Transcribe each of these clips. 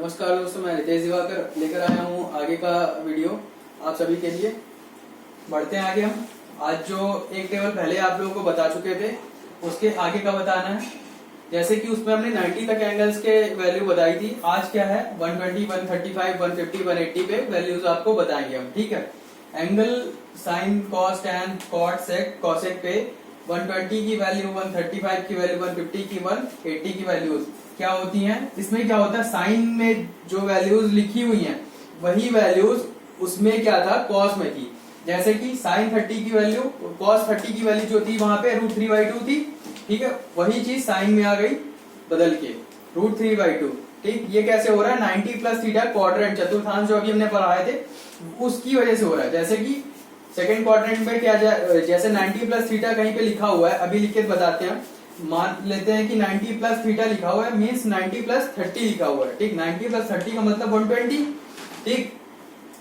नमस्कार दोस्तों, मैं रितेश दिवाकर लेकर आया हूँ आगे का वीडियो आप सभी के लिए। बढ़ते हैं आगे। हम आज जो एक टेबल पहले आप लोगों को बता चुके थे उसके आगे का बताना है। जैसे कि उसमें हमने 90 तक एंगल्स के वैल्यू बताई थी। आज क्या है 120, 135, 150, 180 पे वैल्यूज आपको बताएंगे हम। ठीक है, angle sine, cos, tan, cot, sec, cosec पे 120 की वैल्यू, 135 की वैल्यू, 150 की, 180 की वैल्यूज क्या होती हैं। इसमें क्या होता है, साइन में जो वैल्यूज लिखी हुई हैं वही वैल्यूज उसमें क्या था, कॉस में थी। जैसे कि साइन 30 की वैल्यू, कॉस 30 की वैल्यू जो थी वहां पे √3/2 थी। ठीक है, वही चीज साइन में आ गई बदल के √3/2। ठीक, ये कैसे हो रहा है, 90 प्लस थीटा क्वाड्रेंट चतुर्थांश जो अभी हमने पढ़ाए थे उसकी वजह से हो रहा है। जैसे कि सेकंड क्वाड्रेंट में क्या जैसे 90 प्लस थीटा कहीं पे लिखा हुआ है, अभी लिख के बताते हैं। मान लेते हैं कि 90 प्लस थीटा लिखा हुआ है, मीन्स 90 प्लस 30 लिखा हुआ है। ठीक, 90 प्लस 30 का मतलब 120। ठीक,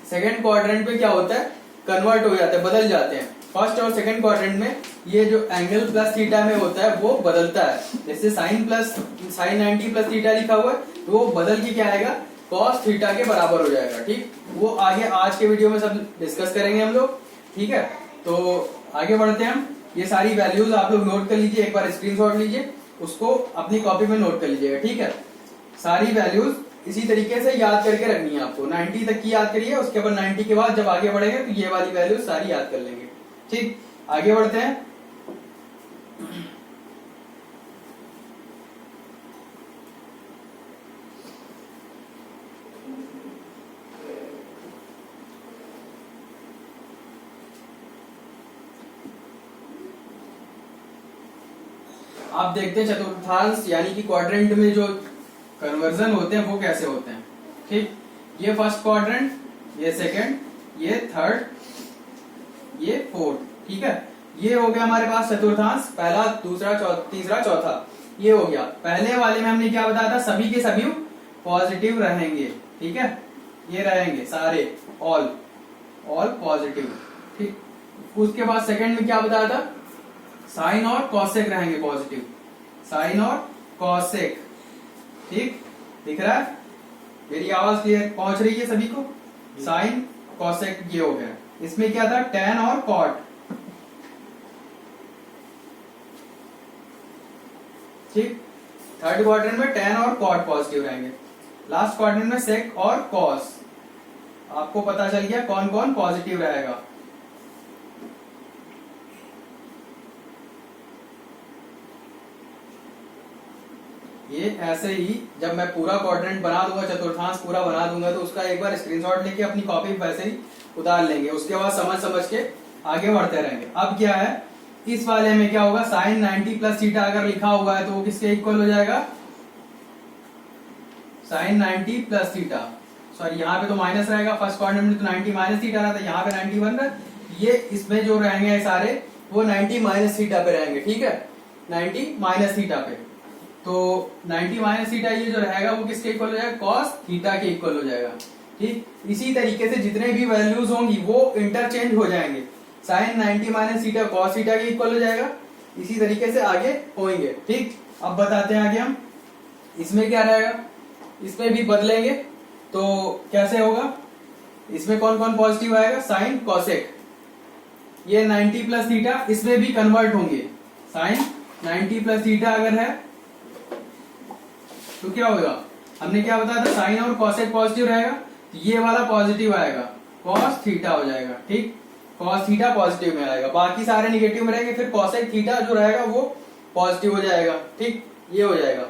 सेकंड क्वाड्रेंट में क्या होता है, कन्वर्ट हो जाते हैं, बदल जाते हैं। फर्स्ट और सेकंड क्वाड्रेंट में ये जो एंगल प्लस थीटा में होता है वो बदलता है। जैसे साइन 90 प्लस थीटा लिखा हुआ है तो वो बदल के क्या आएगा, कॉस थीटा के बराबर हो जाएगा। ठीक, वो आगे आज के वीडियो में सब डिस्कस करेंगे हम लोग। ठीक है, तो आगे बढ़ते हैं हम। ये सारी वैल्यूज आप लोग नोट कर लीजिए, एक बार स्क्रीनशॉट लीजिए, उसको अपनी कॉपी में नोट कर लीजिएगा। ठीक है, सारी वैल्यूज इसी तरीके से याद करके रखनी है आपको। 90 तक की याद करिए, उसके बाद 90 के बाद जब आगे बढ़ेंगे तो ये वाली वैल्यूज सारी याद कर लेंगे। ठीक, आगे बढ़ते हैं। आप देखते हैं चतुर्थांश यानी कि क्वाड्रेंट में जो कन्वर्जन होते हैं वो कैसे होते हैं। ठीक, ये फर्स्ट क्वाड्रेंट, ये सेकंड, ये थर्ड, ये फोर्थ। ठीक है, ये हो गया हमारे पास चतुर्थांश, पहला, दूसरा, तीसरा, चौथा। ये हो गया। पहले वाले में हमने क्या बताया था, सभी के सभी पॉजिटिव रहेंगे। ठीक है, ये रहेंगे सारे, ऑल पॉजिटिव। ठीक, उसके बाद सेकंड में क्या बताया था, साइन और कॉसेक रहेंगे पॉजिटिव, साइन और कॉसेक। ठीक, दिख रहा है, मेरी आवाज क्लियर पहुंच रही है सभी को। साइन कॉसेक ये हो गया। इसमें क्या था, टैन और कॉट। ठीक, थर्ड क्वाड्रेंट में टैन और कॉट पॉजिटिव रहेंगे। लास्ट क्वाड्रेंट में सेक और कॉस। आपको पता चल गया कौन कौन पॉजिटिव रहेगा। ये ऐसे ही जब मैं पूरा क्वाड्रेंट बना दूंगा, चतुर्थांश पूरा बना दूंगा, तो उसका एक बार स्क्रीनशॉट लेके अपनी कॉपी पे वैसे ही उतार लेंगे। उसके बाद समझ के आगे बढ़ते रहेंगे। अब क्या है, इस वाले में क्या होगा, साइन 90 प्लस थीटा अगर लिखा हुआ है तो वो किसके इक्वल हो जाएगा, साइन 90 प्लस थीटा। सॉरी, यहाँ पे तो माइनस रहेगा, फर्स्ट क्वाड्रेंट में तो 90 माइनस थीटा रहा था, यहाँ पे 90 बन रहा है। ये इसमें जो रहेंगे सारे वो 90 माइनस थीटा पे रहेंगे। ठीक है, 90 माइनस थीटा पे, तो 90 माइनस थीटा ये जो रहेगा वो किसके इक्वल हो जाएगा, कॉस थीटा के इक्वल हो जाएगा। ठीक, इसी तरीके से जितने भी वैल्यूज होंगी वो इंटरचेंज हो जाएंगे। Sine 90 minus theta cos theta के इक्वल हो जाएगा। इसी तरीके से आगे होंगे। ठीक, अब बताते हैं आगे हम। इसमें क्या रहेगा, इसमें भी बदलेंगे तो कैसे होगा, इसमें कौन कौन पॉजिटिव आएगा, साइन कॉसेक। ये 90 प्लस थीटा इसमें भी कन्वर्ट होंगे। साइन 90 प्लस थीटा अगर है तो क्या होगा, हमने क्या बताया था, साइन और कॉसेक पॉजिटिव रहेगा, तो ये वाला पॉजिटिव आएगा, कॉस थीटा हो जाएगा। ठीक, कॉस थीटा पॉजिटिव में आएगा, बाकी सारे निगेटिव में रहेंगे, फिर कॉसेक थीटा जो रहेगा वो पॉजिटिव हो जाएगा। ठीक, ये हो जाएगा।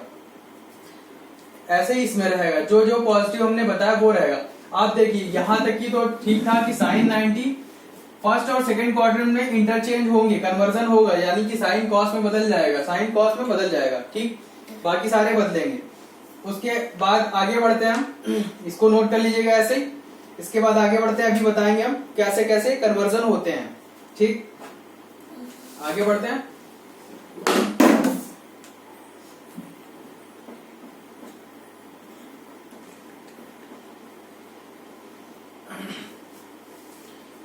ऐसे ही इसमें रहेगा, जो जो पॉजिटिव हमने बताया वो रहेगा। आप देखिए यहां तक की तो ठीक था कि साइन 90 फर्स्ट और सेकंड क्वाड्रेंट में इंटरचेंज होंगे, कन्वर्जन होगा, यानी कि साइन कॉस में बदल जाएगा, साइन कॉस में बदल जाएगा। ठीक, बाकी सारे बदलेंगे। उसके बाद आगे बढ़ते हैं हम, इसको नोट कर लीजिएगा ऐसे ही। इसके बाद आगे बढ़ते हैं, अभी बताएंगे हम कैसे कैसे कन्वर्जन होते हैं। ठीक, आगे बढ़ते हैं।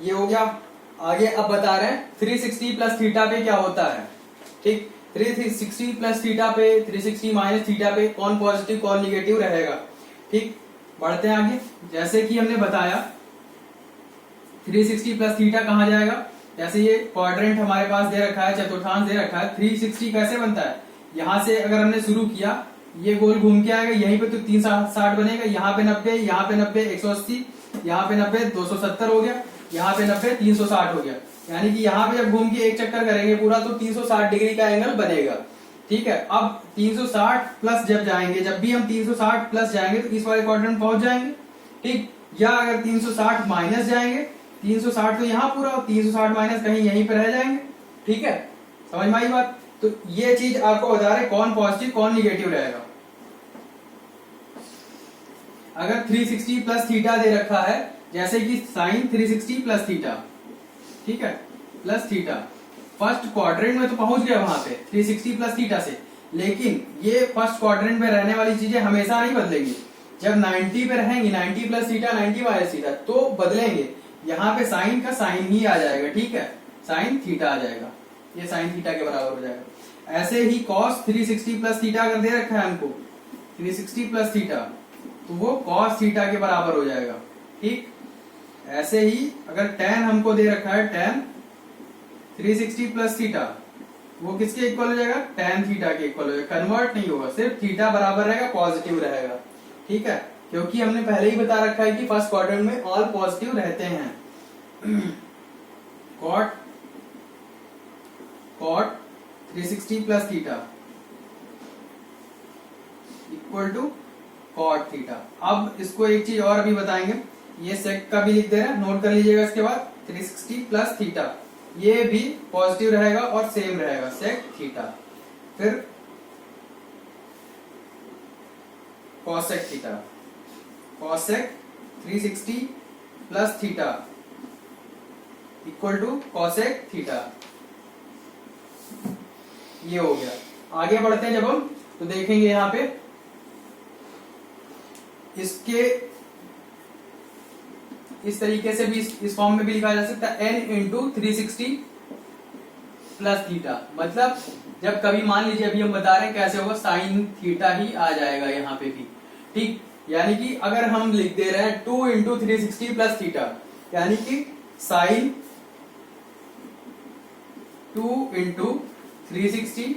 ये हो गया। आगे अब बता रहे हैं 360 प्लस थीटा पे क्या होता है। ठीक, 360 प्लस थीटा पे, 360 माइनस थीटा पे कौन पॉजिटिव कौन निगेटिव रहेगा। ठीक, बढ़ते हैं आगे। जैसे कि हमने बताया 360 प्लस थीटा कहाँ जाएगा, जैसे ये क्वाड्रेंट हमारे पास दे रखा है, चतुर्थांश दे रखा है, 360 कैसे बनता है, यहाँ से अगर हमने शुरू किया ये गोल घूम के आएगा, यहीं पे तो 360 बनेगा, यहाँ पे 90, यहाँ पे 90 180, यहाँ पे 90 270 हो गया, यहाँ पे 90 360 हो गया। यानी कि यहाँ पे जब घूम के एक चक्कर करेंगे पूरा तो 360 डिग्री का एंगल बनेगा। ठीक है, अब 360 प्लस जब जाएंगे, जब भी हम 360 प्लस जाएंगे तो इस वाले क्वाड्रेंट पहुंच जाएंगे। ठीक, या अगर 360 माइनस जाएंगे, 360 तो यहाँ पूरा, 360 माइनस कहीं यहीं पे रह जाएंगे। ठीक है, समझ में आई बात। तो ये चीज आपको बता रहे कौन पॉजिटिव कौन निगेटिव रहेगा। अगर 360 प्लस थीटा दे रखा है, जैसे कि साइन 360 प्लस थीटा, ठीक है, प्लस थीटा, फर्स्ट क्वाड्रेंट में तो पहुंच गया वहां पे 360 प्लस थीटा से, लेकिन ये फर्स्ट क्वाड्रेंट में रहने वाली चीजें हमेशा नहीं बदलेंगी। जब 90 पे रहेंगी, 90 प्लस थीटा 90 माइनस थीटा, तो बदलेंगे। यहाँ पे साइन का साइन ही आ जाएगा। ठीक है, साइन थीटा आ जाएगा, ये साइन थीटा के बराबर हो जाएगा। ऐसे ही कॉस 360 प्लस थीटा अगर दे रखा है हमको 360 प्लस थीटा, तो वो कॉस थीटा के बराबर हो जाएगा। ठीक, ऐसे ही अगर tan हमको दे रखा है tan 360 प्लस थीटा, वो किसके इक्वल हो जाएगा, tan थीटा के इक्वल हो जाएगा। कन्वर्ट नहीं होगा, सिर्फ थीटा बराबर रहेगा, पॉजिटिव रहेगा। ठीक है, क्योंकि हमने पहले ही बता रखा है कि फर्स्ट क्वाड्रेंट में ऑल पॉजिटिव रहते हैं। Cot 360 plus theta equal to cot theta. अब इसको एक चीज और अभी बताएंगे, ये सेक का भी लिख दे रहे हैं, नोट कर लीजिएगा। इसके बाद 360 प्लस थीटा, ये भी पॉजिटिव रहेगा और सेम रहेगा, सेक थीटा। फिर cosec theta, cosec 360 plus theta equal to cosec theta. ये हो गया। आगे बढ़ते हैं जब हम, तो देखेंगे यहां पे इसके इस तरीके से भी, इस फॉर्म में भी लिखा जा सकता है n इंटू 360 प्लस थीटा। मतलब जब कभी मान लीजिए, अभी हम बता रहे हैं कैसे होगा, साइन थीटा ही आ जाएगा यहाँ पे भी। ठीक, यानी कि अगर हम लिख दे रहे हैं 2 इंटू 360 प्लस थीटा, यानी कि साइन 2 इंटू 360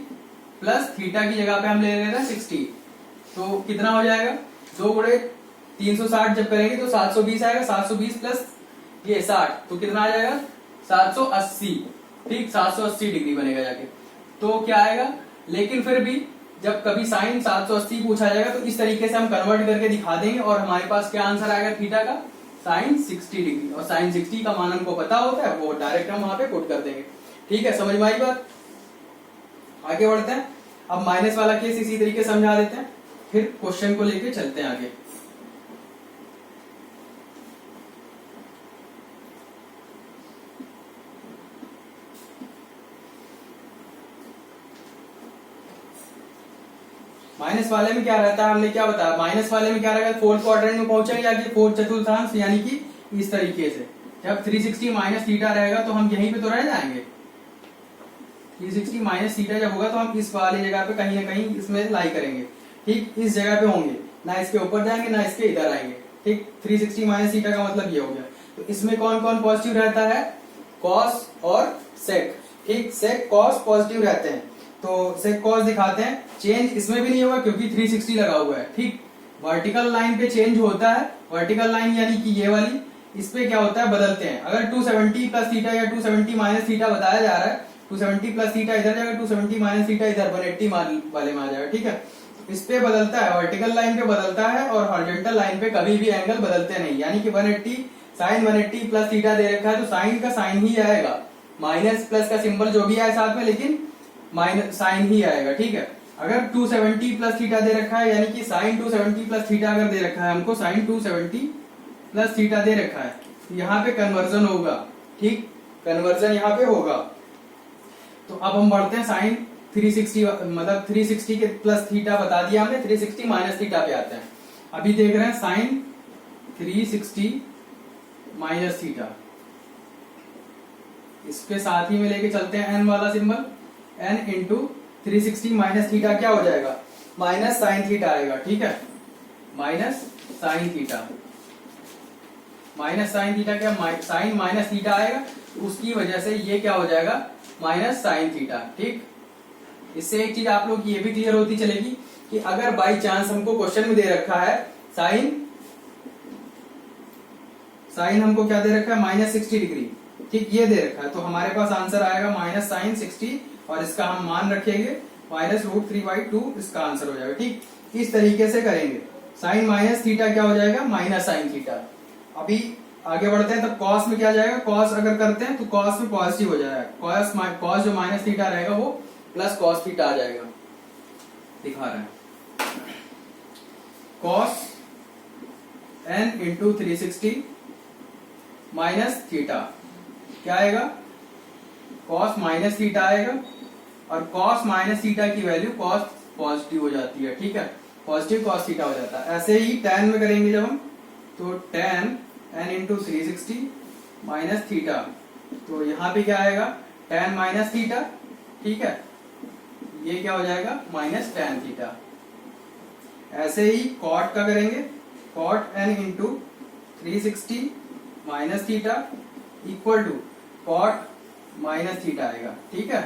प्लस थीटा की जगह पे हम ले रहे हैं 60, तो कितना हो जाएगा, 2 गुणे 360 जब करेंगे तो 720 आएगा, 720 प्लस ये 60, तो कितना आ जाएगा 780। ठीक, 780 डिग्री बनेगा जाके, तो क्या आएगा। लेकिन फिर भी जब कभी साइन 780 पूछा जाएगा तो इस तरीके से हम कन्वर्ट करके दिखा देंगे और हमारे पास क्या आंसर आएगा थीटा का, साइन 60 डिग्री। और साइन 60 का मान हमको पता होता है, वो डायरेक्ट हम वहां पे पुट कर देंगे। ठीक है, समझ में आई बात। आगे बढ़ते हैं। अब माइनस वाला केस इसी तरीके समझा देते हैं, फिर क्वेश्चन को लेके चलते हैं आगे। माइनस वाले में क्या रहता है, हमने क्या बताया, माइनस वाले में क्या रहेगा, फोर्थ क्वाड्रेंट में पहुंचेंगे आगे, फोर्थ चतुर्थांश, यानी कि इस तरीके से। जब 360 माइनस थीटा रहेगा तो हम यहीं पे तो रह जाएंगे। 360 माइनस थीटा जब होगा तो हम इस वाली जगह पे कहीं ना कहीं इसमें लाई करेंगे। ठीक, इस जगह पे होंगे, ना इसके ऊपर जाएंगे ना इसके इधर आएंगे। ठीक, 360 माइनस थीटा का मतलब ये हो गया। तो इसमें कौन कौन पॉजिटिव रहता है, कॉस और सेक। ठीक, सेक कॉस पॉजिटिव रहते हैं, तो सेक कॉस दिखाते हैं। चेंज इसमें भी नहीं होगा क्योंकि 360 लगा हुआ है। ठीक, वर्टिकल लाइन पे चेंज होता है, वर्टिकल लाइन यानी कि ये वाली, इस पे क्या होता है, बदलते हैं। अगर 270 प्लस थीटा या 270 माइनस थीटा बताया जा रहा है, 270 प्लस थीटा इधर जाएगा, 270 माइनस थीटा इधर 180 वाले में आ जाएगा। ठीक है, इस पे बदलता है, वर्टिकल लाइन पे बदलता है और हॉरिजॉन्टल लाइन पे कभी भी एंगल बदलते नहीं। यानी कि 180 साइन 180 प्लस थीटा दे रखा है तो साइन का साइन ही आएगा, माइनस प्लस का सिंबल जो भी आए साथ में, लेकिन माइनस साइन ही आएगा। ठीक है, अगर 270 प्लस थीटा दे रखा है, यानी कि साइन 270 प्लस थीटा अगर दे रखा है हमको, साइन 270 प्लस थीटा दे रखा है, तो यहाँ पे कन्वर्जन होगा। ठीक, कन्वर्जन यहाँ पे होगा। तो अब हम बढ़ते हैं साइन 360, मतलब 360 के प्लस थीटा बता दिया हमने, 360 माइनस थीटा पे आते हैं। अभी देख रहे हैं साइन 360 माइनस थीटा, इसके साथ ही में लेके चलते हैं n वाला symbol, n into 360 minus theta क्या हो जाएगा, माइनस साइन थीटा आएगा। ठीक है, minus sine theta. Minus sine theta क्या, साइन माइनस थीटा आएगा, उसकी वजह से ये क्या हो जाएगा, माइनस साइन थीटा। ठीक, इससे एक चीज आप लोग की ये भी क्लियर होती चलेगी कि अगर बाई चांस हमको क्वेश्चन में दे रखा है साइन हमको क्या दे रखा है, -60°, ठीक, ये दे रखा है, तो हमारे पास आंसर आएगा माइनस साइन 60 और इसका हम मान रखेंगे -√3/2, इसका आंसर हो जाएगा। ठीक, इस तरीके से करेंगे। साइन माइनस थीटा क्या हो जाएगा, माइनस साइन थीटा। अभी आगे बढ़ते हैं, तब कॉस में क्या जाएगा, कॉस अगर करते हैं तो कॉस में पॉजिटिव हो जाएगा, कॉस जो माइनस थीटा रहेगा वो प्लस कॉस थीटा आ जाएगा। दिखा रहे हैं, cos n into 360 minus theta क्या आएगा, कॉस माइनस थीटा आएगा, और कॉस माइनस थीटा की वैल्यू कॉस पॉजिटिव हो जाती है। ठीक है, पॉजिटिव कॉस थीटा हो जाता है। ऐसे ही tan में करेंगे जब हम, तो tan n into 360 minus theta, तो यहाँ पे क्या आएगा, tan माइनस थीटा। ठीक है, ये क्या हो जाएगा, माइनस tan थीटा। ऐसे ही कॉट का करेंगे, cot n into 360 minus theta equal to cot minus theta आएगा। ठीक है,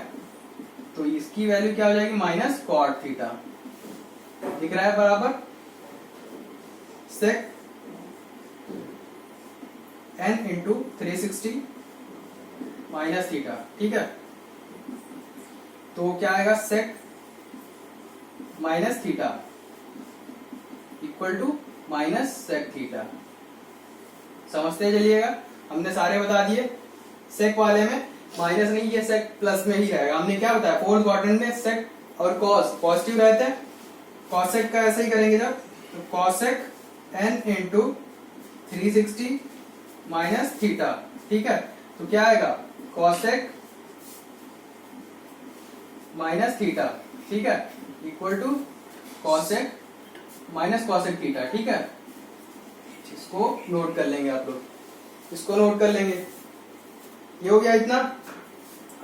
तो इसकी वैल्यू क्या हो जाएगी, माइनस कॉट थीटा। दिख रहा है बराबर, sec n into 360 minus theta. ठीक है, तो क्या आएगा, sec minus theta equal to minus sec theta. समझते चलिएगा, हमने सारे बता दिए। सेक वाले में माइनस नहीं, ये सेक प्लस में ही रहेगा। हमने क्या बताया, फोर्थ क्वाड्रेंट में सेक और कॉस पॉजिटिव रहते हैं। कॉसेक का ऐसे ही करेंगे जब, तो cosec n into 360 minus theta. ठीक है, तो क्या आएगा, कॉसेक माइनस थीटा। ठीक है, equal to cosec minus cosec theta. ठीक है, इसको नोट कर लेंगे आप लोग, इसको नोट कर लेंगे। ये हो गया इतना।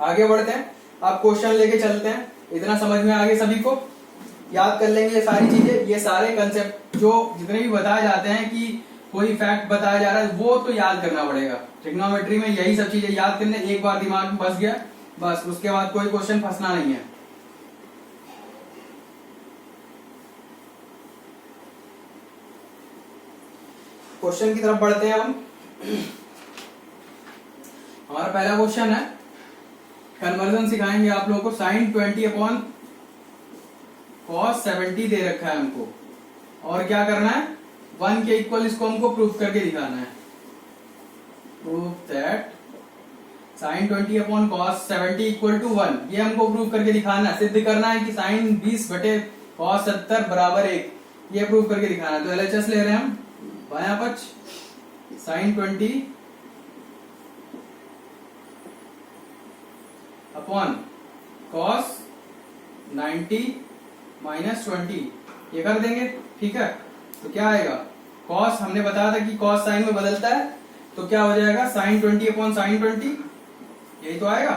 आगे बढ़ते हैं, आप क्वेश्चन लेके चलते हैं। इतना समझ में आगे सभी को, याद कर लेंगे ये सारी चीजें, ये सारे कंसेप्ट जो जितने भी बताए जाते हैं कि कोई फैक्ट बताया जा रहा है, वो तो याद करना पड़ेगा। ट्रिग्नोमेट्री में यही सब चीजें याद करने, एक बार दिमाग में फंस गया बस, उसके बाद कोई क्वेश्चन फंसना नहीं है। क्वेश्चन की तरफ बढ़ते हैं हम। हमारा पहला क्वेश्चन है, कन्वर्जन सिखाएंगे आप लोगों को। साइन 20 अपॉन कॉस 70 दे रखा है हमको, और क्या करना है, 1 के इक्वल इसको हमको प्रूफ करके दिखाना है। Proof that sine 20 upon cos 70 equal to 1, ये हमको प्रूफ करके दिखाना है। सिद्ध करना है कि साइन 20 बटे कॉस 70 बराबर 1, ये प्रूफ करके दिखाना है। तो LHS ले रहे हैं हम, बायां पक्ष साइन 20 अपॉन कॉस 90 माइनस 20, ये कर देंगे। ठीक है, तो क्या आएगा, कॉस हमने बताया था कि कॉस साइन में बदलता है, तो क्या हो जाएगा, साइन 20 अपॉन साइन 20, यही तो आएगा,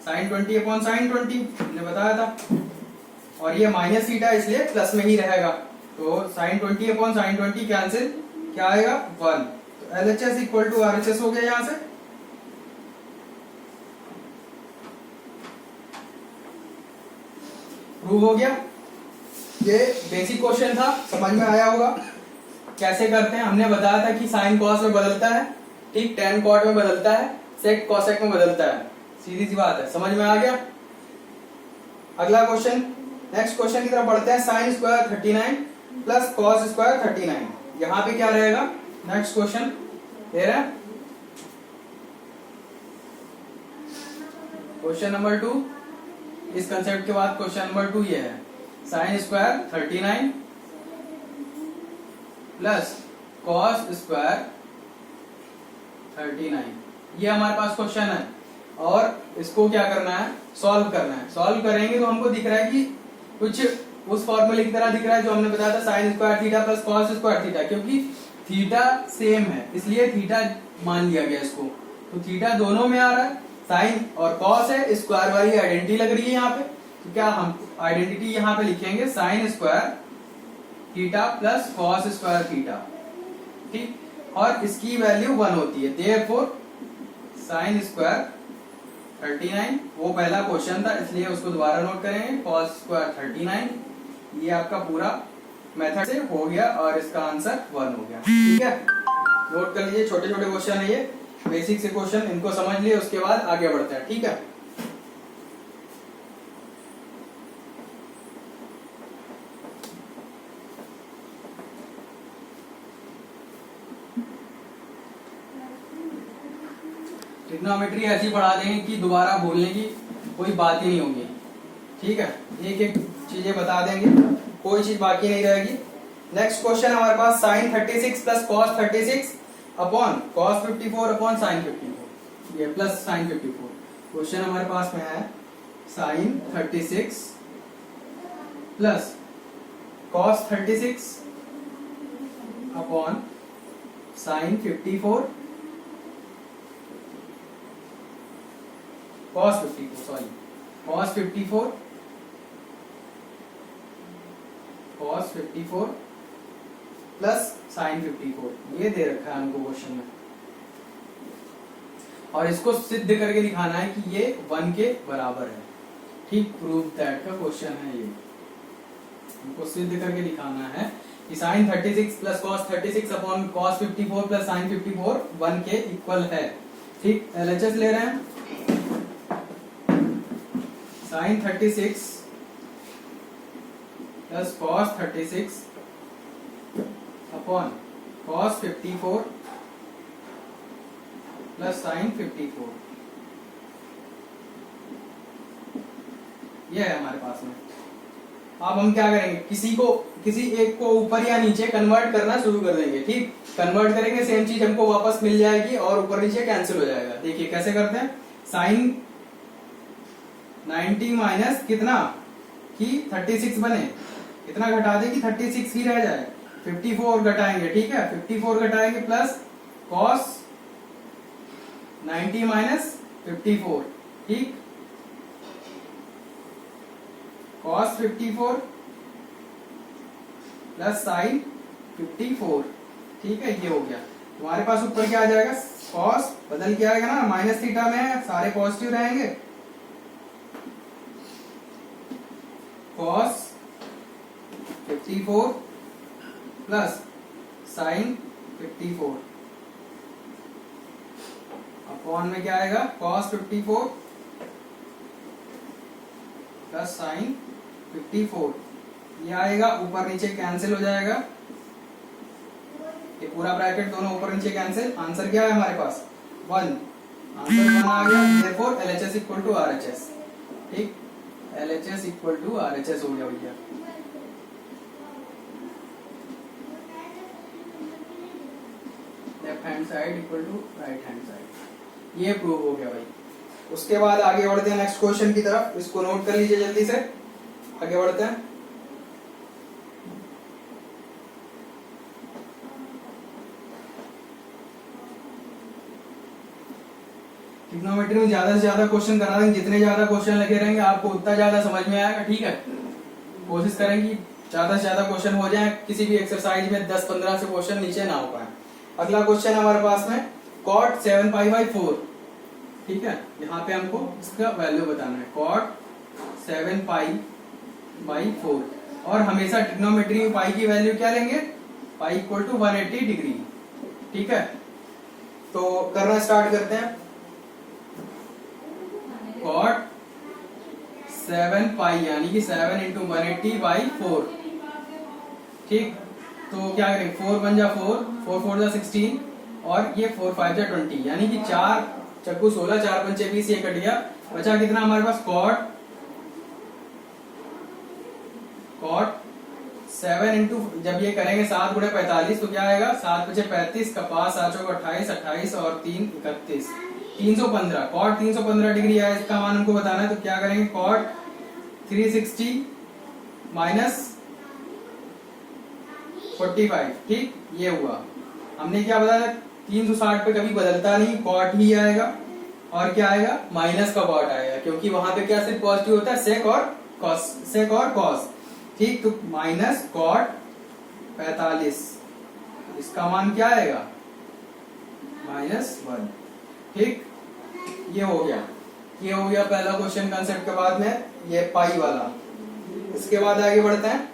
साइन 20 अपॉन साइन 20 हमने बताया था। और ये माइनस थीटा इसलिए प्लस में ही रहेगा, तो साइन 20 अपॉन साइन 20 कैंसिल, क्या आएगा 1। तो LHS इक्वल टू RHS हो गया यहां से। प्रूव हो गया। ये बेसिक क्वेश्चन था, समझ में आया होगा कैसे करते हैं। हमने बताया था कि साइन कॉस में बदलता है, ठीक, टेन कॉट में बदलता है, सेक कॉसेक में बदलता है, सीधी सी बात है, समझ में आ गया। अगला क्वेश्चन, नेक्स्ट क्वेश्चन की तरफ बढ़ते हैं। Sine square 39 plus cos square 39, यहां पे क्या रहेगा, नेक्स्ट क्वेश्चन दे रहे हैं, क्वेश्चन नंबर 2। इस कंसेप्ट के बाद क्वेश्चन नंबर 2 ये है, sine square 39 plus cos square 39, ये हमारे पास क्वेश्चन है, और इसको क्या करना है, सॉल्व करना है। सॉल्व करेंगे तो हमको दिख रहा है कि कुछ उस फॉर्मूले की तरह दिख रहा है जो हमने बताया था, sine square theta plus cos square theta, क्योंकि थीटा सेम है इसलिए थीटा मान लिया गया इसको। तो थीटा दोनों में आ रहा है, साइन और कॉस है, स्क्वायर वाली आइडेंटिटी लग रही है यहाँ पे, तो क्या हम आइडेंटिटी यहाँ पे लिखेंगे, sine square theta plus cos square theta. ठीक, और इसकी वैल्यू 1 होती है। देयरफॉर साइन स्क्वायर 39, वो पहला क्वेश्चन था इसलिए उसको दोबारा नोट करेंगे, कॉस स्क्वायर 39, ये आपका पूरा मेथड से हो गया और इसका आंसर 1 हो गया। ठीक है, नोट कर लीजिए, छोटे छोटे क्वेश्चन है ये, बेसिक से क्वेश्चन, इनको समझ लिए उसके बाद आगे बढ़ते हैं। ठीक है, ट्रिग्नोमेट्री ऐसी पढ़ा देंगे कि दोबारा भूलने की कोई बात ही नहीं होगी। ठीक है, एक एक चीजें बता देंगे, कोई चीज बाकी नहीं रहेगी। नेक्स्ट क्वेश्चन हमारे पास sine 36 plus cos 36 upon cos 54 upon sine 54, ये प्लस साइन 54। क्वेश्चन हमारे पास में है sine 36 plus cos 36 upon sine 54 cos 54, sorry cos 54 plus sin 54, ये दे रखा है हमको क्वेश्चन में, और इसको सिद्ध करके दिखाना है कि ये 1 के बराबर है। ठीक, प्रूव दैट का क्वेश्चन है ये, हमको सिद्ध करके दिखाना है कि sin 36 plus cos 36 upon cos 54 plus sin 54 1 के इक्वल है। ठीक, LHS ले रहे हैं, sine 36 plus cos 36 upon cos 54 plus sine 54, ये है हमारे पास में। अब हम क्या करेंगे, किसी एक को ऊपर या नीचे कन्वर्ट करना शुरू कर देंगे। ठीक, कन्वर्ट करेंगे, सेम चीज हमको वापस मिल जाएगी और ऊपर नीचे कैंसिल हो जाएगा। देखिए कैसे करते हैं, साइन 90 माइनस कितना कि 36 बने, कितना घटा दे कि 36 ही रह जाए, 54 घटाएंगे। ठीक है, 54 घटाएंगे प्लस कॉस 90 माइनस 54, ठीक, कॉस 54 प्लस साइन 54। ठीक है, ये हो गया। तुम्हारे पास ऊपर क्या आ जाएगा, कॉस बदल के आएगा ना, माइनस थीटा में है, सारे पॉजिटिव रहेंगे, cos 54 प्लस साइन 54 अपॉन में क्या आएगा, cos 54 प्लस साइन 54, ये आएगा, ऊपर नीचे कैंसिल हो जाएगा, ये पूरा ब्रैकेट दोनों ऊपर नीचे कैंसिल। आंसर क्या है हमारे पास, 1, आंसर 1 आ गया। Therefore LHS equal to RHS। ठीक, LHS इक्वल टू RHS हो गया भैया। Left hand side equal to right hand side, ये प्रूव हो गया भाई। उसके बाद आगे बढ़ते हैं नेक्स्ट क्वेश्चन की तरफ, इसको नोट कर लीजिए जल्दी से, आगे बढ़ते हैं। ट्रिग्नोमेट्री में ज्यादा से ज्यादा क्वेश्चन करा देंगे, जितने ज्यादा क्वेश्चन लगे रहेंगे आपको उतना ज्यादा समझ में आएगा। ठीक है, कोशिश करेंगे ज्यादा से ज्यादा क्वेश्चन हो जाए, किसी भी एक्सरसाइज में 10-15 से क्वेश्चन नीचे ना हो पाए। अगला क्वेश्चन हमारे पास में cot 7π/4। ठीक है, यहाँ पे हमको इसका वैल्यू बताना है, cot 7π/4, और हमेशा ट्रिग्नोमेट्री में पाई की वैल्यू क्या लेंगे, पाई इक्वल टू 180 डिग्री। ठीक है, तो करना स्टार्ट करते हैं। cot 7π यानी कि 7 इंटू 180/4। ठीक, तो क्या करेंगे, 4 1 जा 4, 4 4 जा 16, और ये 4 5 जा 20, यानी कि 4 चक्कू 16, 4 पंचे 20, ये कट गया, बचा कितना हमारे पास, cot 7 इंटू, जब ये करेंगे 7 गुणे 45 तो क्या आएगा, 7 5 35, कपास 7 चौक 28, 28 और 3 31, 315। cot 315 डिग्री है, इसका मान हमको बताना है, तो क्या करेंगे, cot 360 माइनस 45। ठीक, ये हुआ। हमने क्या बताया, 360 पे कभी बदलता नहीं, cot ही आएगा, और क्या आएगा, माइनस का cot आएगा, क्योंकि वहां पे क्या सिर्फ पॉजिटिव होता है, sec और cos। ठीक, तो माइनस cot 45 इसका मान क्या आएगा, -1। ठीक, ये हो गया पहला क्वेश्चन कंसेप्ट के बाद में ये पाई वाला। इसके बाद आगे बढ़ते हैं।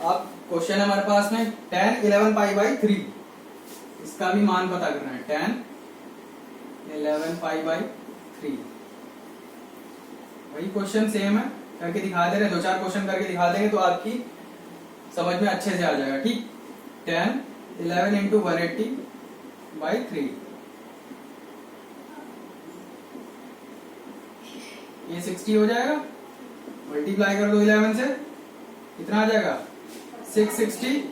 अब क्वेश्चन है हमारे पास में tan 11 पाई बाई 3, इसका भी मान पता करना है। tan 11 पाई बाई 3, वही क्वेश्चन सेम है, करके दिखा दे रहे, 2-4 क्वेश्चन करके दिखा देंगे तो आपकी समझ में अच्छे से आ जाएगा। ठीक, tan 11 इंटू 180 बाई 3, ये 60 हो जाएगा। मल्टीप्लाई कर दो 11 से, कितना आ जाएगा 660,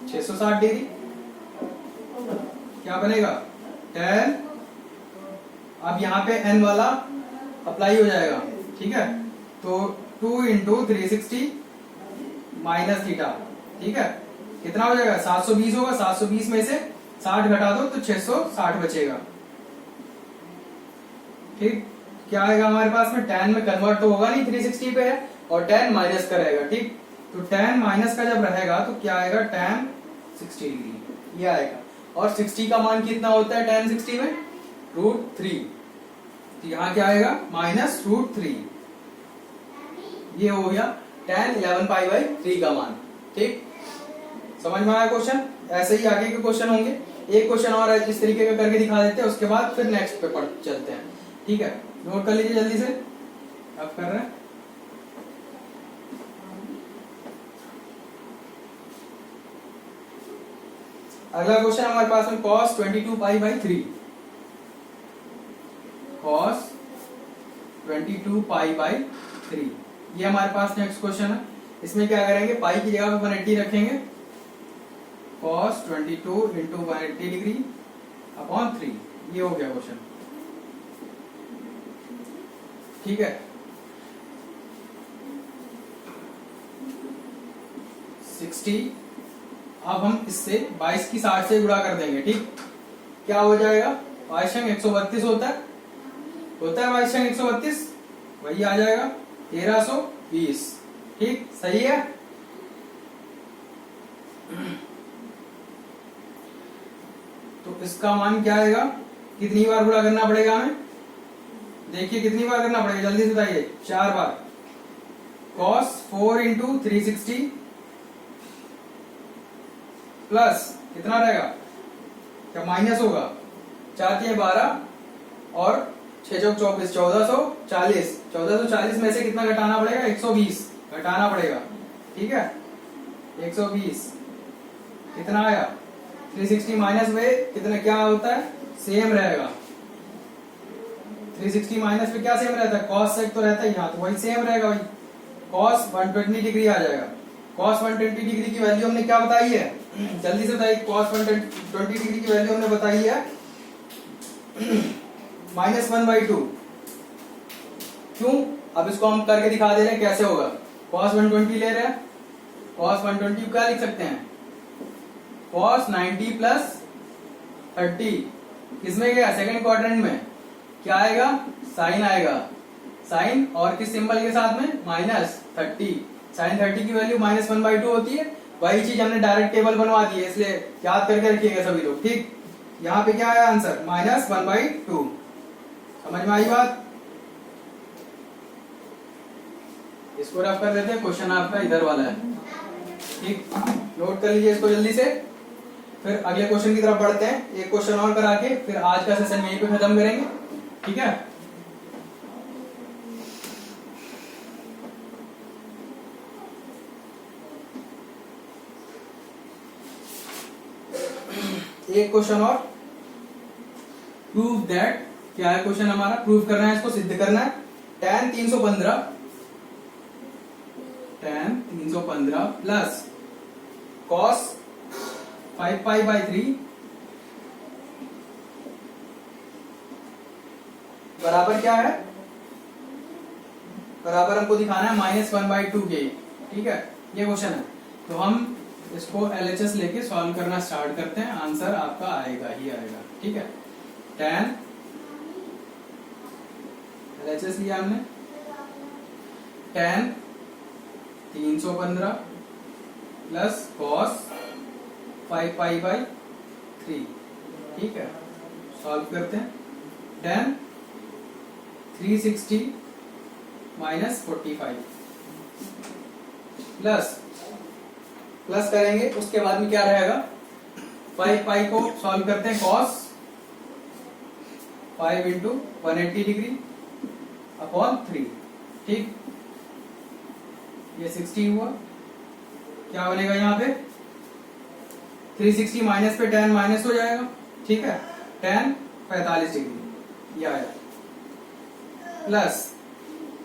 660 डिग्री। क्या बनेगा tan, अब यहाँ पे n वाला अप्लाई हो जाएगा। ठीक है, तो 2 इंटू 360 माइनस थीटा। ठीक है, कितना हो जाएगा 720 होगा। 720 में से 60 घटा दो तो 660 बचेगा। ठीक, क्या आएगा हमारे पास में, tan में कन्वर्ट तो होगा नहीं, 360 पे है, और tan माइनस का रहेगा। ठीक, तो tan माइनस का जब रहेगा तो क्या आएगा, tan 60 डिग्री ये आएगा। और 60 का मान कितना होता है tan 60 में, √3। तो यहाँ क्या आएगा, -√3। ये हो गया tan 11 पाई बाई 3 का मान। ठीक, समझ में आया क्वेश्चन। ऐसे ही आगे के क्वेश्चन होंगे। एक क्वेश्चन और है इस तरीके का करके दिखा देते हैं, उसके बाद फिर नेक्स्ट पे पढ़ चलते हैं। ठीक है, नोट कर लीजिए जल्दी से, अब कर रहे हैं। अगला क्वेश्चन हमारे पास में cos 22 pi by 3, cos 22 pi by 3, ये हमारे पास नेक्स्ट क्वेश्चन है। इसमें क्या करेंगे, पाई की जगह पे 180 रखेंगे, cos 22 इंटू 180 डिग्री अपॉन 3, ये हो गया क्वेश्चन। ठीक है, 60, अब हम इससे 22 की 60 से गुणा कर देंगे। ठीक, क्या हो जाएगा, 22 132 होता है 22 132, वही आ जाएगा 1320। ठीक, सही है। तो इसका मान क्या आएगा, कितनी बार गुणा करना पड़ेगा हमें, देखिए कितनी बार करना पड़ेगा, जल्दी से बताइए, 4 बार। cos 4 इंटू 360 प्लस कितना रहेगा, क्या माइनस होगा, 4 के 12 और 6 चौक 24, 1440। 1440 में से कितना घटाना पड़ेगा, 120 घटाना पड़ेगा। ठीक है, 120 कितना आया, 360 माइनस में कितना क्या होता है, सेम रहेगा। 360 माइनस में क्या सेम रहता है, cos सेक तो रहता है यहाँ, तो वही सेम रहेगा, वही cos 120 डिग्री आ जाएगा। cos 120 डिग्री की वैल्यू हमने क्या बताई है, जल्दी से बताइए, cos 120 डिग्री की वैल्यू हमने बताई है -1/2। क्यों, अब इसको हम करके दिखा दे रहे हैं कैसे होगा। cos 120 ले रहे हैं, cos 120 क्या लिख सकते हैं, cos 90 प्लस 30, किसमें गया, सेकंड क्वाड्रेंट में, क्या आएगा, साइन आएगा, साइन और किस सिंबल के साथ में, -30। साइन 30 की वैल्यू -1/2 होती है। वही चीज हमने डायरेक्ट टेबल बनवा दी है, इसलिए याद करके रखिएगा सभी लोग। ठीक, यहाँ पे क्या आया आंसर, -1/2। समझ में आई बात, इसको रफ कर देते हैं, क्वेश्चन आपका इधर वाला है। ठीक, नोट कर लीजिए इसको जल्दी से, फिर अगले क्वेश्चन की तरफ बढ़ते हैं। एक क्वेश्चन और करा के फिर आज का सेशन यहीं पे खत्म करेंगे। ठीक है, एक क्वेश्चन और, प्रूव दैट, क्या है क्वेश्चन हमारा, प्रूव करना है, इसको सिद्ध करना है। tan 315 प्लस cos 5π/3 बराबर क्या है, बराबर हमको दिखाना है -1/2 के। ठीक है, ये क्वेश्चन है, तो हम इसको LHS लेके सॉल्व करना स्टार्ट करते हैं। आंसर आपका आएगा ही आएगा। ठीक है, tan LHS लिया हमने, tan 315 plus cos 5 pi by 3। ठीक है, सॉल्व करते हैं। tan 360 माइनस 45 प्लस करेंगे, उसके बाद में क्या रहेगा, 5 पाई को सॉल्व करते हैं, cos 5 इंटू 180 डिग्री अपॉन 3। ठीक, ये 60 हुआ। क्या बनेगा यहाँ पे, 360 माइनस पे tan माइनस हो जाएगा। ठीक है, tan 45 डिग्री ये आया, प्लस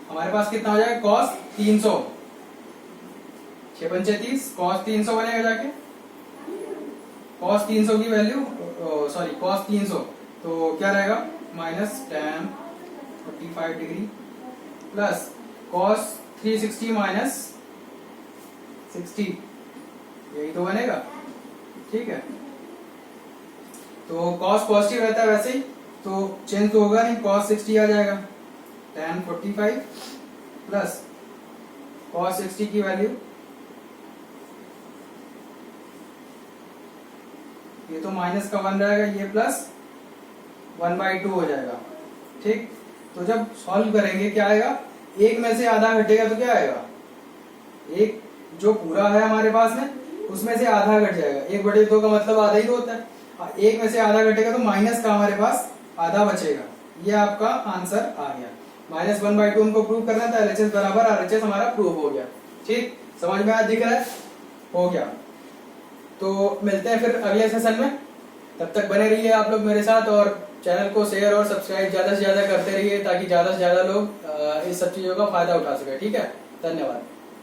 हमारे पास कितना हो जाएगा, cos 300, 6 पंचे 30, cos 300 बनेगा जाके, cos 300 की वैल्यू सॉरी cos 300 तो क्या रहेगा, minus tan 45 degree plus cos 360 minus 60, यही तो बनेगा। ठीक है, तो cos पॉजिटिव रहता है वैसे ही, तो चेंज तो होगा नहीं, cos 60 आ जाएगा, tan 45 प्लस cos 60 की वैल्यू, ये तो माइनस का 1 रहेगा, ये प्लस 1/2 हो जाएगा। ठीक, तो जब सॉल्व करेंगे क्या आएगा, एक में से आधा घटेगा तो क्या आएगा, एक जो पूरा है हमारे पास में उसमें से आधा घट जाएगा, 1/2 का मतलब आधा ही तो होता है, एक में से आधा घटेगा तो माइनस का हमारे पास आधा बचेगा। ये आपका आंसर आ गया। माइनस 1/2 हमको प्रूव करना था, LHS बराबर RHS हमारा प्रूव हो गया। ठीक, समझ में आया, दिख रहा है, हो गया। तो मिलते हैं फिर अगले सेशन में, तब तक बने रहिए आप लोग मेरे साथ, और चैनल को शेयर और सब्सक्राइब ज्यादा से ज्यादा करते रहिए, ताकि ज्यादा से ज्यादा लोग इस सब चीजों का फायदा उठा सके। ठीक है, धन्यवाद।